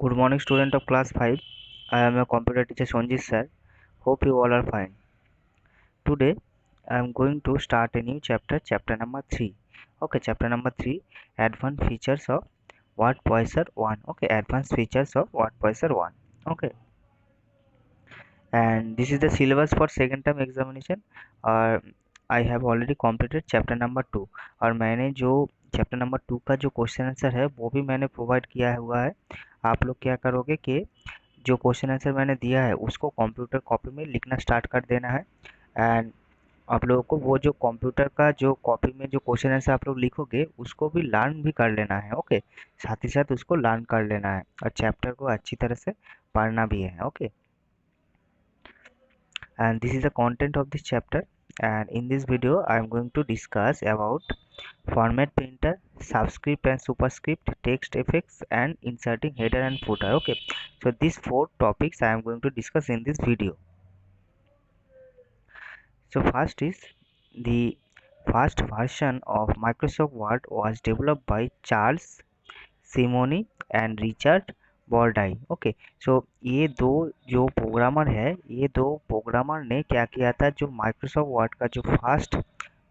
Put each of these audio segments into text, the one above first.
Good morning, student of class 5. I am your computer teacher Sonjit sir. Hope you all are fine. Today I am going to start a new chapter number 3. Okay, chapter number 3, advanced features of word processor 1. Okay, advanced features of word processor 1. Okay, and this is the syllabus for second term examination. और I have already completed chapter number 2 और मैंने जो chapter number 2 का जो question answer है वो भी मैंने प्रोवाइड किया हुआ है। आप लोग क्या करोगे कि जो क्वेश्चन आंसर मैंने दिया है उसको कंप्यूटर कॉपी में लिखना स्टार्ट कर देना है। एंड आप लोगों को वो जो कंप्यूटर का जो कॉपी में जो क्वेश्चन आंसर आप लोग लिखोगे उसको भी लर्न भी कर लेना है। ओके, साथ ही साथ उसको लर्न कर लेना है और चैप्टर को अच्छी तरह से पढ़ना भी है। Okay, and this is the content of this chapter, and in this video I am going to discuss about format printer, subscript and superscript, text effects and inserting header and footer. Okay, so these four topics I am going to discuss in this video. So first is the first version of Microsoft Word was developed by Charles Simonyi and Richard Brodie. Okay, so ये दो जो programmer है, ये दो programmer ने क्या किया था, जो माइक्रोसॉफ्ट वर्ड का जो फर्स्ट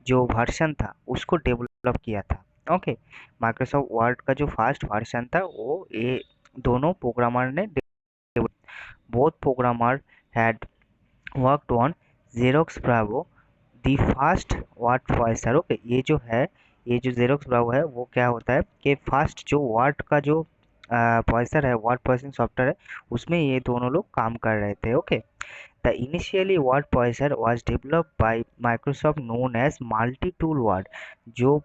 जो वर्जन था उसको डेवलप किया था। ओके, माइक्रोसॉफ्ट वर्ड का जो फर्स्ट वर्जन था वो ये दोनों प्रोग्रामर ने both programmer had worked on xerox Bravo the fast word processor. Okay, ये जो है, ये जो जेरोक्स ब्रावो है वो क्या होता है कि फास्ट जो वर्ड का जो प्रोसेसर है, वर्ड प्रोसेसिंग सॉफ्टवेयर है, उसमें ये दोनों लोग काम कर रहे थे। Okay, the initially word processor was developed by Microsoft known as multi tool word. जो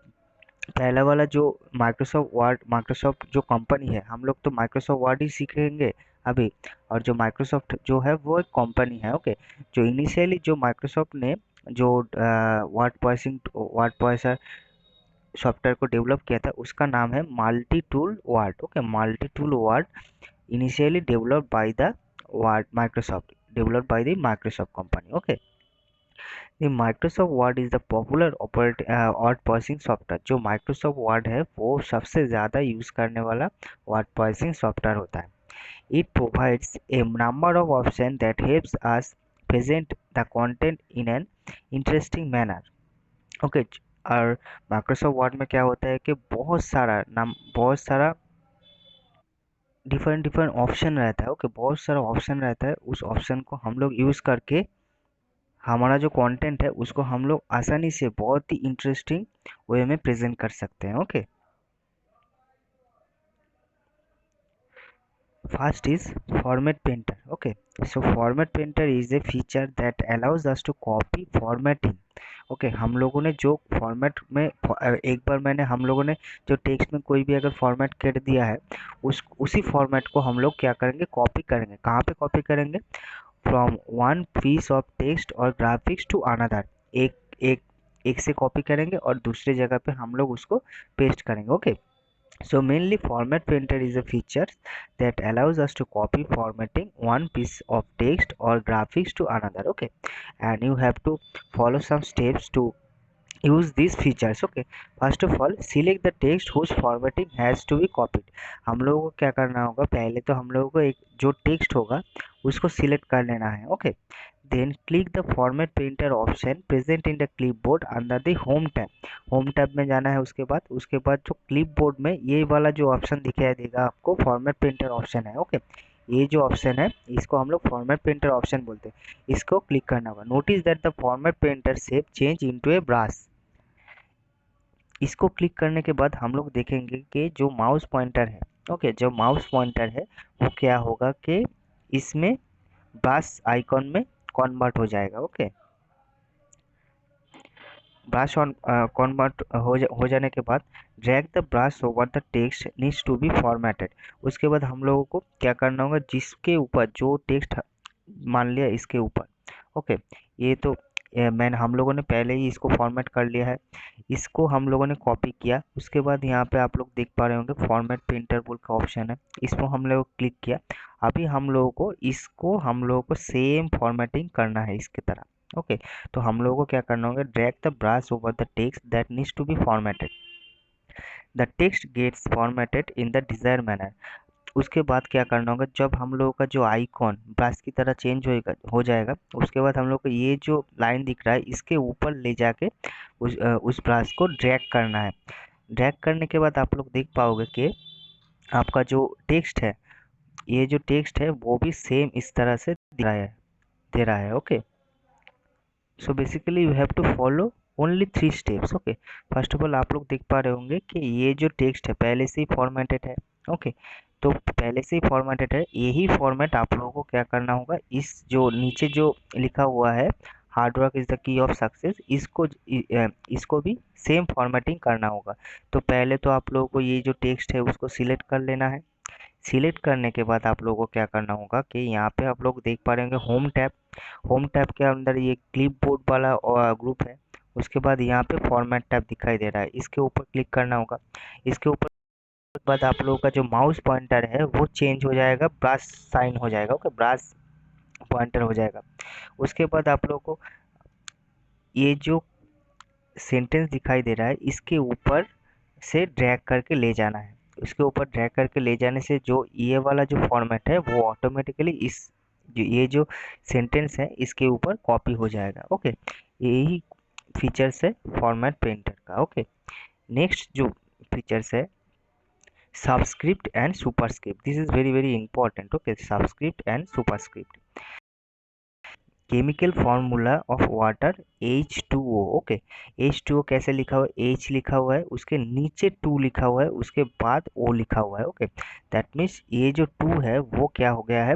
पहला वाला जो माइक्रोसॉफ्ट वर्ड, माइक्रोसॉफ्ट जो कंपनी है, हम लोग तो माइक्रोसॉफ्ट वर्ड ही सीखेंगे अभी, और जो माइक्रोसॉफ्ट जो है वो एक कंपनी है। ओके, जो इनिशियली जो माइक्रोसॉफ्ट ने जो वर्ड प्रोसेसर सॉफ्टवेयर को डेवलप किया था उसका नाम है multi tool Word. Okay, multi tool Word initially developed by the word Microsoft, developed by the Microsoft company. Okay, ये Microsoft Word is the popular word processing software. जो Microsoft Word है वो सबसे ज़्यादा यूज़ करने वाला वर्ड प्रोसेसिंग सॉफ्टवेयर होता है। It provides a number of option that helps us present the content in an interesting manner. Okay, और माइक्रोसॉफ्ट वर्ड में क्या होता है कि बहुत सारा डिफरेंट डिफरेंट ऑप्शन रहता है। ओके, बहुत सारा ऑप्शन रहता है, उस ऑप्शन को हम लोग यूज़ करके हमारा जो कंटेंट है उसको हम लोग आसानी से बहुत ही इंटरेस्टिंग वे में प्रेजेंट कर सकते हैं। Okay, first is format painter. Okay, so format painter is a feature that allows us to copy formatting. Okay, हम लोगों ने जो फॉर्मेट में एक बार मैंने हम लोगों ने जो टेक्स्ट में कोई भी अगर फॉर्मेट कर दिया है उसी फॉर्मेट को हम लोग क्या करेंगे, कॉपी करेंगे। कहाँ पे कॉपी करेंगे? From one piece of text और ग्राफिक्स टू अनदर। एक एक एक से कॉपी करेंगे और दूसरी जगह पे हम लोग उसको पेस्ट करेंगे। Okay, so mainly format painter is a feature that allows us to copy formatting one piece of text or graphics to another. Okay, and you have to follow some steps to use these features. Okay, first of all select the text whose formatting has to be copied। हम लोगों को क्या करना होगा, पहले तो हम लोगों को एक जो टेक्स्ट होगा उसको सिलेक्ट कर लेना है। Okay, then click the format printer option present in the clipboard under the home tab। Home tab में जाना है। उसके बाद जो क्लिपबोर्ड में ये वाला जो ऑप्शन दिखाई देगा आपको, फॉर्मेट प्रिंटर ऑप्शन है। ओके, ये जो ऑप्शन है इसको हम लोग फॉर्मेट प्रिंटर ऑप्शन बोलते हैं। इसको क्लिक करना होगा। Notice that the format printer shape change into A brush. इसको क्लिक करने के बाद हम लोग देखेंगे कि जो माउस पॉइंटर है, ओके, जो माउस पॉइंटर है वो क्या होगा कि इसमें ब्रश आइकॉन में कन्वर्ट हो जाएगा। ओके, ब्रश ऑन कन्वर्ट हो जाने के बाद drag the brush over the text needs to be formatted. उसके बाद हम लोगों को क्या करना होगा, जिसके ऊपर जो टेक्स्ट, मान लिया इसके ऊपर। ओके, ये तो मैंने हम लोगों ने पहले ही इसको फॉर्मेट कर लिया है, इसको हम लोगों ने कॉपी किया। उसके बाद यहाँ पे आप लोग देख पा रहे होंगे फॉर्मेट प्रिंटर बोल का ऑप्शन है, इसको हम लोग क्लिक किया। अभी हम लोगों को सेम फॉर्मेटिंग करना है इसकी तरह। ओके, तो हम लोगों को क्या करना होगा, drag the brush over the text that needs to be formatted. The text gets formatted in the desire manner. उसके बाद क्या करना होगा, जब हम लोगों का जो आइकॉन ब्रश की तरह चेंज होएगा हो जाएगा, उसके बाद हम लोग को ये जो लाइन दिख रहा है इसके ऊपर ले जाके उस ब्रश को ड्रैग करना है। ड्रैग करने के बाद आप लोग देख पाओगे कि आपका जो टेक्स्ट है, ये जो टेक्स्ट है वो भी सेम इस तरह से दे रहा है। Okay, so basically you have to follow only 3 steps. Okay, first of all आप लोग देख पा रहे होंगे कि ये जो टेक्स्ट है पहले से ही फॉर्मेटेड है। ओके, तो पहले से ही फॉर्मेटेड है, यही फॉर्मेट आप लोगों को क्या करना होगा, इस जो नीचे जो लिखा हुआ है hard work is the key of success, इसको भी सेम फॉर्मेटिंग करना होगा। तो पहले तो आप लोगों को ये जो टेक्स्ट है उसको सिलेक्ट कर लेना है। सिलेक्ट करने के बाद आप लोगों को क्या करना होगा कि यहाँ पे आप लोग देख पा रहे होंगे होम टैब के अंदर ये क्लिपबोर्ड वाला ग्रुप है। उसके बाद यहाँ पे फॉर्मेट टैब दिखाई दे रहा है, इसके ऊपर क्लिक करना होगा। इसके ऊपर के बाद आप लोगों का जो माउस पॉइंटर है वो चेंज हो जाएगा, ब्रश साइन हो जाएगा। ओके, ब्रश पॉइंटर हो जाएगा। उसके बाद आप लोगों को ये जो सेंटेंस दिखाई दे रहा है इसके ऊपर से ड्रैग करके ले जाना है। इसके ऊपर ड्रैग करके ले जाने से जो ये वाला जो फॉर्मेट है वो ऑटोमेटिकली ये जो सेंटेंस है इसके ऊपर कॉपी हो जाएगा। ओके, यही फीचर्स है फॉर्मेट पेंटर का। ओके, नेक्स्ट जो फीचर्स है subscript and superscript, this is very very important. Okay, subscript and superscript, chemical formula of water H2O। Okay, H2O कैसे लिखा हुआ है, H लिखा हुआ है, उसके नीचे 2 लिखा हुआ है, उसके बाद O लिखा हुआ है। ओके, दैट मीन्स ये जो 2 है वो क्या हो गया है,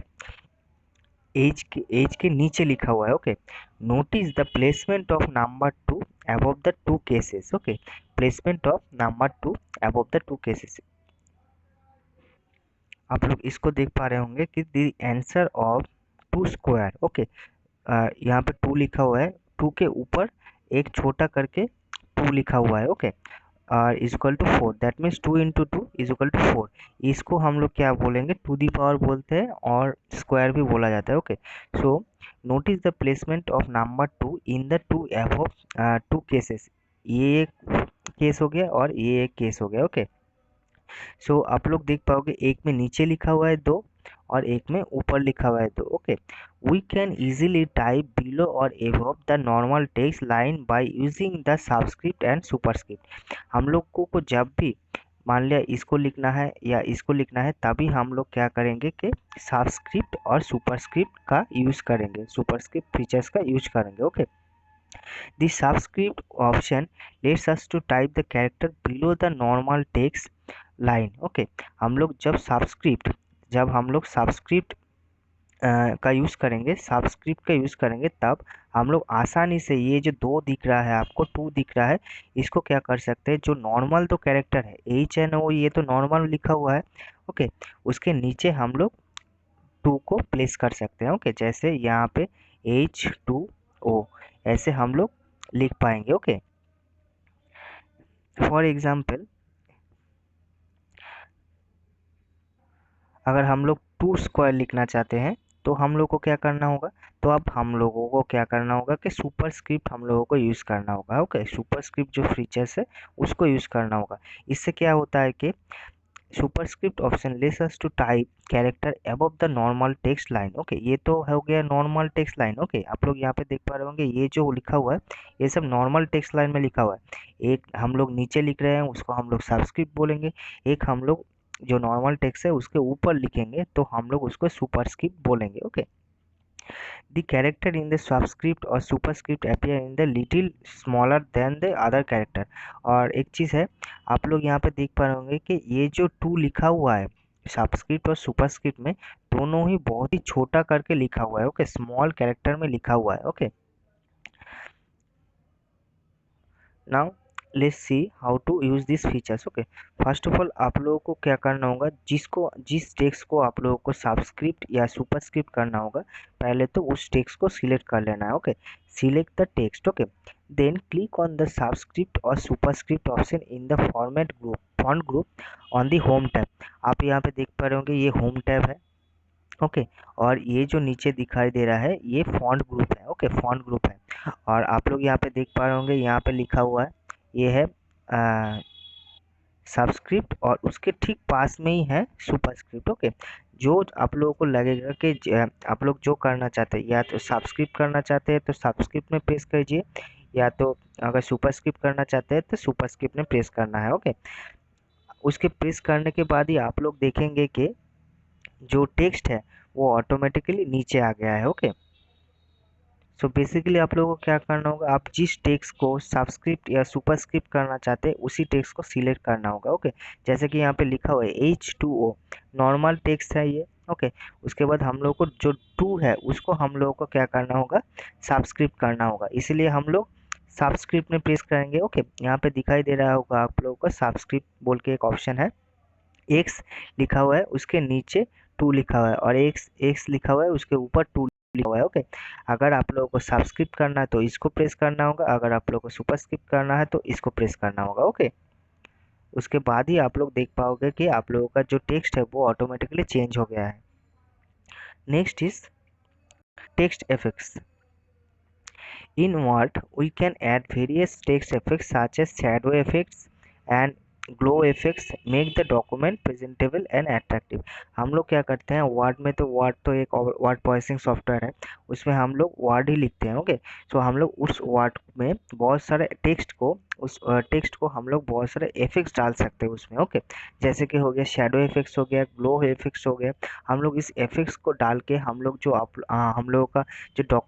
H के नीचे लिखा हुआ है। Okay, notice the placement of number 2 above the 2 cases। Okay, placement of number 2 above the 2 cases, आप लोग इसको देख पा रहे होंगे कि the answer of 2 square. Okay, यहाँ पे 2 लिखा हुआ है, 2 के ऊपर एक छोटा करके 2 लिखा हुआ है। ओके, और is equal to 4, that means 2 into 2 is equal to 4। इसको हम लोग क्या बोलेंगे, टू दी पावर बोलते हैं और स्क्वायर भी बोला जाता है। Okay, so notice the placement of number 2 in the 2 above 2 cases, ये एक केस हो गया और ये एक केस हो गया। ओके, सो आप लोग देख पाओगे एक में नीचे लिखा हुआ है 2 और एक में ऊपर लिखा हुआ है 2। Okay, we can easily type below और above the normal text line by using the subscript and superscript. हम लोग को जब भी मान लिया इसको लिखना है या इसको लिखना है, तभी हम लोग क्या करेंगे कि सबस्क्रिप्ट और सुपरस्क्रिप्ट का यूज करेंगे, सुपरस्क्रिप्ट फीचर्स का यूज करेंगे। Okay, the subscript option lets us to type the character below the normal text line। Okay, जब हम लोग सबस्क्रिप्ट का यूज़ करेंगे, सबस्क्रिप्ट का यूज़ करेंगे, तब हम लोग आसानी से ये जो 2 दिख रहा है आपको, 2 दिख रहा है, इसको क्या कर सकते हैं, जो नॉर्मल तो कैरेक्टर है HNO, ये तो नॉर्मल लिखा हुआ है। ओके, उसके नीचे हम लोग 2 को प्लेस कर सकते हैं। ओके, जैसे यहाँ पे H2O ऐसे हम लोग लिख पाएंगे। ओके, फॉर एग्जाम्पल अगर हम लोग 2 स्क्वायर लिखना चाहते हैं तो हम लोग को क्या करना होगा, तो अब हम लोगों को क्या करना होगा कि सुपरस्क्रिप्ट हम लोगों को यूज़ करना होगा। ओके, सुपरस्क्रिप्ट जो फीचर्स है उसको यूज़ करना होगा। इससे क्या होता है कि superscript option lets us to type character above the normal text line. Okay, ये तो हो गया नॉर्मल टेक्स्ट लाइन। ओके, आप लोग यहाँ पे देख पा रहे होंगे ये जो लिखा हुआ है ये सब नॉर्मल टेक्स्ट लाइन में लिखा हुआ है। एक हम लोग नीचे लिख रहे हैं उसको हम लोग सबस्क्रिप्ट बोलेंगे, एक हम लोग जो नॉर्मल टेक्स्ट है उसके ऊपर लिखेंगे तो हम लोग उसको सुपरस्क्रिप्ट बोलेंगे। Okay, the character in the subscript or superscript appear in the little smaller than the other character। और एक चीज़ है, आप लोग यहाँ पे देख पा रहे होंगे कि ये जो 2 लिखा हुआ है सबस्क्रिप्ट और सुपरस्क्रिप्ट में, दोनों ही बहुत ही छोटा करके लिखा हुआ है। ओके, स्मॉल कैरेक्टर में लिखा हुआ है। Okay, now let's see how to use this features. Okay, first of all आप लोगों को क्या करना होगा, जिस टेक्स्ट को आप लोगों को सबस्क्रिप्ट या सुपरस्क्रिप्ट करना होगा, पहले तो उस टेक्स्ट को सिलेक्ट कर लेना है। Okay, select the text. Okay, then click on the subscript और superscript option in the font group on the home tab. आप यहाँ पे देख पा रहे होंगे ये होम टैब है। ओके, और ये जो नीचे दिखाई दे रहा है ये फॉन्ट ग्रुप है। ओके, फॉन्ट ग्रुप है, और आप लोग यहाँ पे देख पा रहे होंगे यहाँ पे लिखा हुआ है ये है सबस्क्रिप्ट और उसके ठीक पास में ही है सुपरस्क्रिप्ट। ओके, जो आप लोगों को लगेगा कि आप लोग जो करना चाहते हैं, या तो सबस्क्रिप्ट करना चाहते हैं तो सबस्क्रिप्ट में प्रेस कीजिए, या तो अगर सुपरस्क्रिप्ट करना चाहते हैं तो सुपरस्क्रिप्ट में प्रेस करना है। ओके, उसके प्रेस करने के बाद ही आप लोग देखेंगे कि जो टेक्स्ट है वो ऑटोमेटिकली नीचे आ गया है। ओके, सो बेसिकली आप लोगों को क्या करना होगा, आप जिस टेक्स्ट को सबस्क्रिप्ट या सुपरस्क्रिप्ट करना चाहते हैं उसी टेक्स्ट को सिलेक्ट करना होगा। ओके, जैसे कि यहाँ पे लिखा हुआ है H2O, नॉर्मल टेक्स्ट है ये। ओके, उसके बाद हम लोग को जो टू है उसको हम लोगों को क्या करना होगा, सबस्क्रिप्ट करना होगा, इसीलिए हम लोग सबस्क्रिप्ट में प्रेस करेंगे। ओके, यहाँ पे दिखाई दे रहा होगा आप लोगों को सबस्क्रिप्ट बोल के एक ऑप्शन है, एक्स लिखा हुआ है, उसके नीचे टू लिखा हुआ है, और एक्स एक्स लिखा हुआ है, उसके ऊपर टू लिखा हुआ है। ओके, अगर आप लोगों को सब्सक्रिप्ट करना है तो इसको प्रेस करना होगा, अगर आप लोगों को सुपरस्क्रिप्ट करना है तो इसको प्रेस करना होगा। ओके, उसके बाद ही आप लोग देख पाओगे कि आप लोगों का जो टेक्स्ट है वो ऑटोमेटिकली चेंज हो गया है। Next is text effects. In Word, we can add various text effects such as shadow effects and glow effects make the document presentable and attractive. हम लोग क्या करते हैं वर्ड में, तो वर्ड तो एक वर्ड प्रोसेसिंग सॉफ्टवेयर है, उसमें हम लोग वर्ड ही लिखते हैं। ओके, सो हम लोग उस वर्ड में बहुत सारे टेक्स्ट को, उस टेक्स्ट को हम लोग बहुत सारे इफेक्ट्स डाल सकते हैं उसमें। ओके, जैसे कि हो गया शेडो इफेक्ट्स, हो गया ग्लो इफेक्ट्स, हो गया, हम लोग इस इफेक्ट्स को डाल के हम लोग जो हम लोगों का जो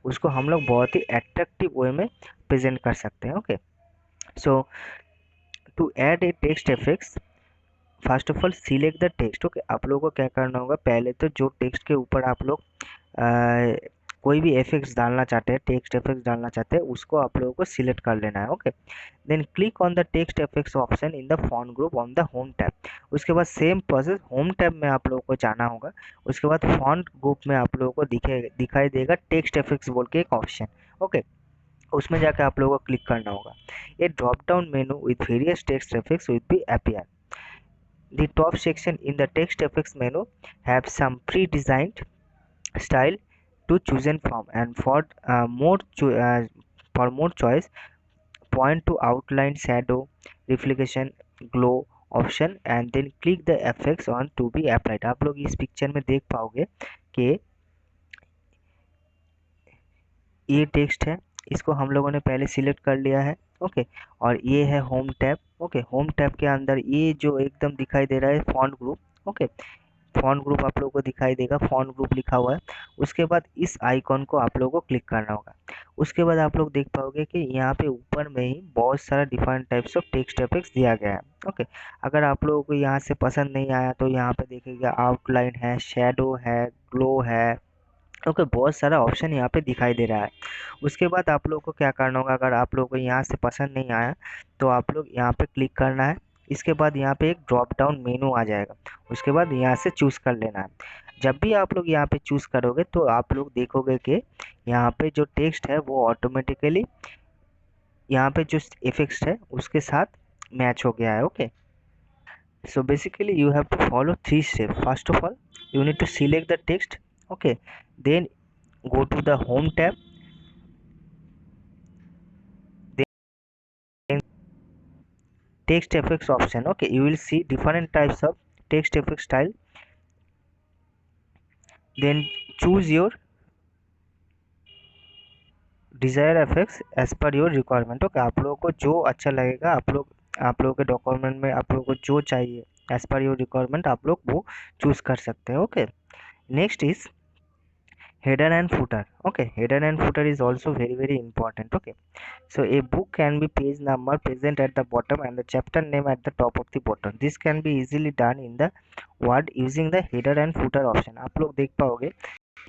उसको हम लोग बहुत ही अट्रैक्टिव वे में प्रेजेंट कर सकते हैं। Okay, so to add a text effects, first of all select the text. Okay, आप लोगों को क्या करना होगा, पहले तो जो टेक्स्ट के ऊपर आप लोग कोई भी इफेक्ट्स डालना चाहते हैं, टेक्स्ट इफेक्ट्स डालना चाहते हैं, उसको आप लोगों को सिलेक्ट कर लेना है। Okay, then click on the text effects option in the font group on the home tab. उसके बाद सेम प्रोसेस होम टैब में आप लोगों को जाना होगा, उसके बाद फॉन्ट ग्रुप में आप लोगों को दिखाई देगा टेक्स्ट इफेक्ट्स बोल के एक ऑप्शन। ओके, उसमें जाकर आप लोगों को क्लिक करना होगा। A drop down menu with various text effects will be appear. The top section in the text effects menu have some pre-designed style to choose from, and for more choice, point to outline, shadow, reflection, glow option, and then click the effects on to be applied। आप लोग इस picture में देख पाओगे कि ये text है, इसको हम लोगों ने पहले सिलेक्ट कर लिया है। ओके, और ये है home tab. Okay, home tab के अंदर ये जो एकदम दिखाई दे रहा है font group. Okay, font group आप लोगों को दिखाई देगा, फॉन्ट ग्रुप लिखा हुआ है। उसके बाद इस आइकॉन को आप लोगों को क्लिक करना होगा। उसके बाद आप लोग देख पाओगे कि यहाँ पे ऊपर में ही बहुत सारा different types of text effects दिया गया है। ओके, अगर आप लोगों को यहाँ से पसंद नहीं आया तो यहाँ पे देखिएगा आउटलाइन है, शेडो है, ग्लो है। ओके, बहुत सारा ऑप्शन यहाँ पे दिखाई दे रहा है। उसके बाद आप लोगों को क्या करना होगा, अगर आप लोगों को यहाँ से पसंद नहीं आया तो आप लोग यहाँ पे क्लिक करना है। इसके बाद यहाँ पे एक ड्रॉप डाउन मेनू आ जाएगा, उसके बाद यहाँ से चूज़ कर लेना है। जब भी आप लोग यहाँ पे चूज़ करोगे तो आप लोग देखोगे कि यहाँ पे जो टेक्स्ट है वो ऑटोमेटिकली यहाँ पे जो इफेक्ट्स है उसके साथ मैच हो गया है। Okay, so basically you have to follow three steps. First of all, you need to select the text. Okay, then go to the home tab, then text effects option. Okay, you will see different types of text effect style, then choose your desired effects as per your requirement। Okay, आप लोगों को जो अच्छा लगेगा, आप लोगों के document में आप लोगों को जो चाहिए एज पर योर रिक्वायरमेंट आप लोग वो चूज कर सकते हैं। Okay, next is header and footer। Okay, header and footer is also very important। Okay, so a book can be page number present at the bottom and the chapter name at the top of the bottom। This can be easily done in the word using the header and footer option। आप लोग देख पाओगे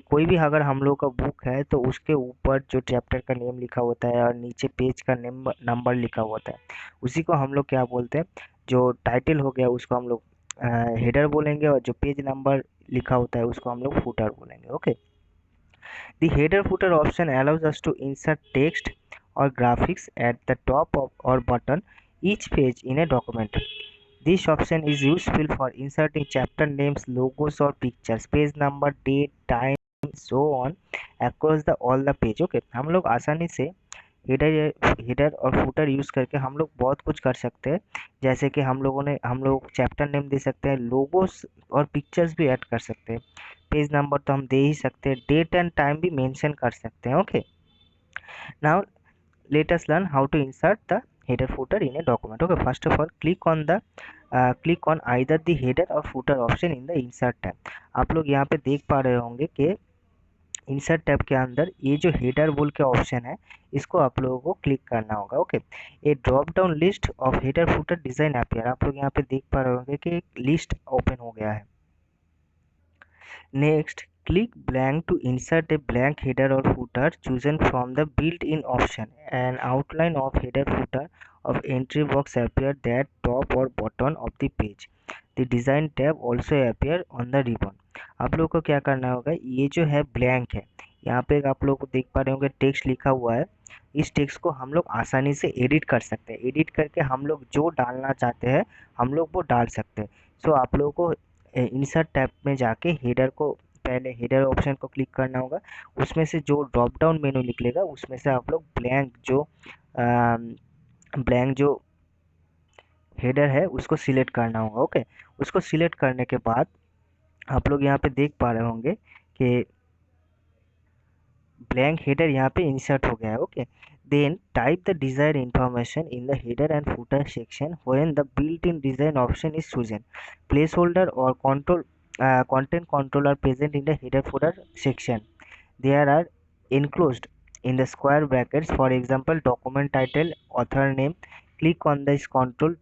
कोई भी अगर हम लोग का बुक है तो उसके ऊपर जो चैप्टर का नेम लिखा होता है और नीचे पेज का नेम नंबर लिखा होता है, उसी को हम लोग क्या बोलते हैं, जो टाइटल हो गया उसको हम लोग हेडर बोलेंगे, और जो पेज नंबर लिखा होता है उसको हम लोग फूटर बोलेंगे। Okay, the header footer option allows us to insert text or graphics at the top of or bottom each page in a document। This option is useful for inserting chapter names, logos or pictures, page number, date, time, so on across the all the page। Okay, हम लोग आसानी से header और footer use करके हम लोग बहुत कुछ कर सकते हैं। जैसे कि हम लोग चैप्टर नेम दे सकते हैं, लोगोस और पिक्चर्स भी ऐड कर सकते हैं, पेज नंबर तो हम दे ही सकते हैं, डेट एंड टाइम भी मेंशन कर सकते हैं। Okay, now let us learn how to insert the header footer in a document. Okay, first of all click on either the header or footer option in the insert tab. आप लोग यहाँ पे देख पा रहे होंगे कि इंसर्ट टैब के अंदर ये जो हेडर बोल के ऑप्शन है, इसको आप लोगों को क्लिक करना होगा। Okay, A drop down list of header footer design appear, आप लोग यहाँ पे देख पा रहे होंगे कि एक लिस्ट ओपन हो गया है। Next, click blank to insert a blank header or footer chosen from the built-in option. An outline of header footer of entry box appear at top or bottom of the page. The design tab also appear on the ribbon. आप लोग को क्या करना होगा, ये जो है blank है, यहाँ पे आप लोग को देख पा रहे होंगे टेक्स्ट लिखा हुआ है। इस टेक्स्ट को हम लोग आसानी से एडिट कर सकते हैं, एडिट करके हम लोग जो डालना चाहते हैं हम लोग वो डाल सकते हैं। सो आप लोगों को इंसर्ट टैब में जाके हेडर को, पहले हेडर ऑप्शन को क्लिक करना होगा, उसमें से जो ड्रॉप डाउन मेनू निकलेगा उसमें से आप लोग ब्लैंक जो हेडर है उसको सिलेक्ट करना होगा। ओके, उसको सिलेक्ट करने के बाद आप लोग यहाँ पे देख पा रहे होंगे कि ब्लैंक हेडर यहाँ पे इंसर्ट हो गया है। Okay, then type the desired information in the header and footer section when the built-in design option is chosen. Placeholder or content control are present in the header footer section. They are enclosed in the square brackets. For example, document title, author name. Click on this control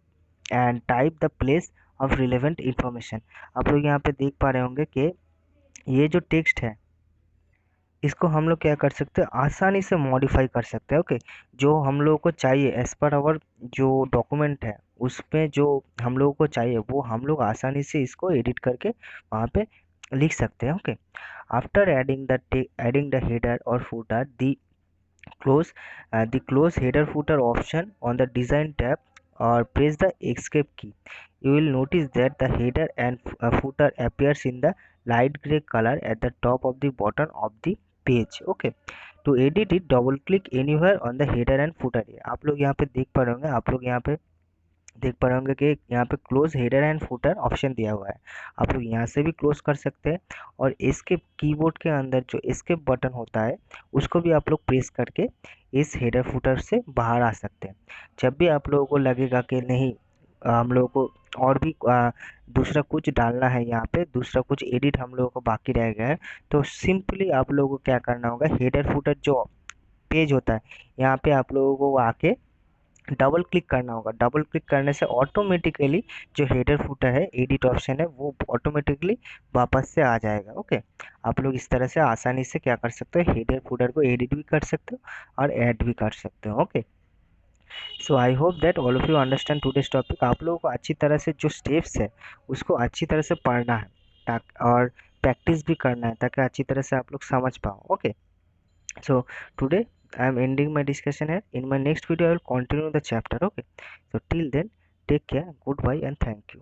and type the place of relevant information. आप लोग यहाँ पे देख पा रहे होंगे कि ये जो टेक्स्ट है इसको हम लोग क्या कर सकते हैं, आसानी से मॉडिफाई कर सकते हैं। ओके, जो हम लोगों को चाहिए एज पर आवर जो डॉक्यूमेंट है उसमें जो हम लोगों को चाहिए वो हम लोग आसानी से इसको एडिट करके वहाँ पे लिख सकते हैं। Okay, after adding the header और footer the close header footer option on the design tab or press the escape key. You will notice that the header and footer appears in the light gray color at the top of the bottom of the page. Okay, to edit it double click anywhere on the header and footer. आप लोग यहाँ पे देख पा रहे होंगे, आप लोग यहाँ पे देख पा रहे होंगे कि यहाँ पे close header and footer option दिया हुआ है, आप लोग यहाँ से भी क्लोज कर सकते हैं। और इसके कीबोर्ड के अंदर जो एस्केप बटन होता है उसको भी आप लोग प्रेस करके इस हेडर फुटर से बाहर आ सकते हैं। जब भी आप लोगों को लगेगा कि नहीं हम लोगों को और भी दूसरा कुछ डालना है, यहाँ पे दूसरा कुछ एडिट हम लोगों को बाकी रह गया है, तो सिंपली आप लोगों को क्या करना होगा, हेडर फुटर जो पेज होता है यहाँ पे आप लोगों को आके डबल क्लिक करना होगा। डबल क्लिक करने से ऑटोमेटिकली जो हेडर फुटर है एडिट ऑप्शन है वो ऑटोमेटिकली वापस से आ जाएगा। ओके, आप लोग इस तरह से आसानी से क्या कर सकते हो, हेडर फुटर को एडिट भी कर सकते हो और ऐड भी कर सकते हो। Okay, so I hope that all of you understand today's topic. आप लोगों को अच्छी तरह से जो स्टेप्स है उसको अच्छी तरह से पढ़ना है और प्रैक्टिस भी करना है ताकि अच्छी तरह से आप लोग समझ पाओ। Okay, so today I am ending my discussion here. In my next video I will continue the chapter. Okay, so till then take care, goodbye and thank you.